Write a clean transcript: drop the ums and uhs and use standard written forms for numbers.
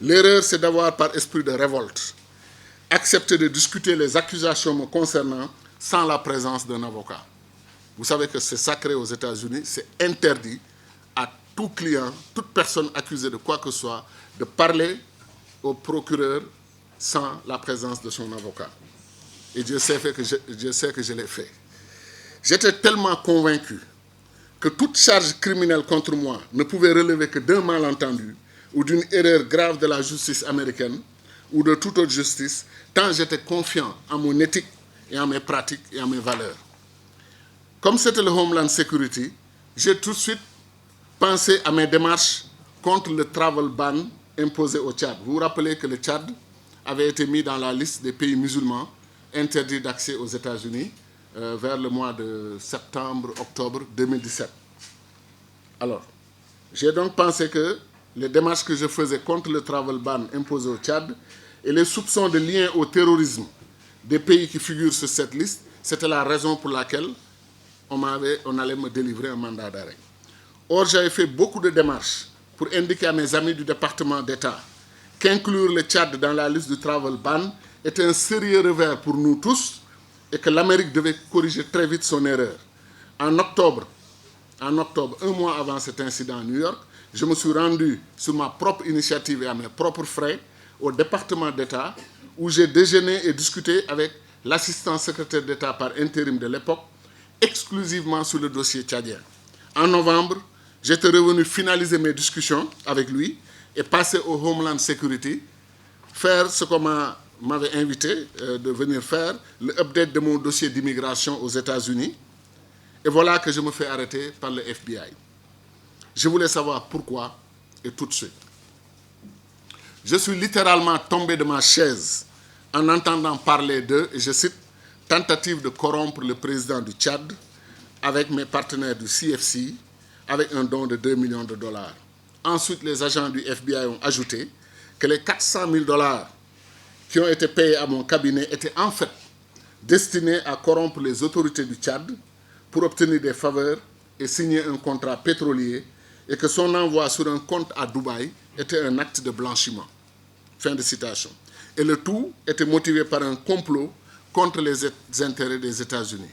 L'erreur, c'est d'avoir, par esprit de révolte, accepté de discuter les accusations me concernant sans la présence d'un avocat. Vous savez que c'est sacré aux États-Unis, c'est interdit à tout client, toute personne accusée de quoi que ce soit, de parler au procureur sans la présence de son avocat. Et Dieu sait que je l'ai fait. J'étais tellement convaincu que toute charge criminelle contre moi ne pouvait relever que d'un malentendu ou d'une erreur grave de la justice américaine ou de toute autre justice, tant j'étais confiant en mon éthique et en mes pratiques et en mes valeurs. Comme c'était le Homeland Security, j'ai tout de suite pensé à mes démarches contre le travel ban imposé au Tchad. Vous vous rappelez que le Tchad avait été mis dans la liste des pays musulmans interdits d'accès aux États-Unis vers le mois de septembre-octobre 2017. Alors, j'ai donc pensé que les démarches que je faisais contre le travel ban imposé au Tchad et les soupçons de lien au terrorisme des pays qui figurent sur cette liste, c'était la raison pour laquelle on allait me délivrer un mandat d'arrêt. Or, j'avais fait beaucoup de démarches pour indiquer à mes amis du département d'État qu'inclure le Tchad dans la liste du travel ban était un sérieux revers pour nous tous et que l'Amérique devait corriger très vite son erreur. En octobre, un mois avant cet incident à New York, je me suis rendu sur ma propre initiative et à mes propres frais au département d'État où j'ai déjeuné et discuté avec l'assistant secrétaire d'État par intérim de l'époque, exclusivement sur le dossier tchadien. En novembre, j'étais revenu finaliser mes discussions avec lui et passer au Homeland Security, faire ce qu'on m'avait invité de venir faire, le update de mon dossier d'immigration aux États-Unis. Et voilà que je me fais arrêter par le FBI. Je voulais savoir pourquoi et tout de suite. Je suis littéralement tombé de ma chaise en entendant parler de, et je cite, tentative de corrompre le président du Tchad avec mes partenaires du CFC avec un don de 2 millions de dollars. Ensuite, les agents du FBI ont ajouté que les 400 000 dollars qui ont été payés à mon cabinet étaient en fait destinés à corrompre les autorités du Tchad pour obtenir des faveurs et signer un contrat pétrolier et que son envoi sur un compte à Dubaï était un acte de blanchiment. Fin de citation. Et le tout était motivé par un complot contre les intérêts des États-Unis.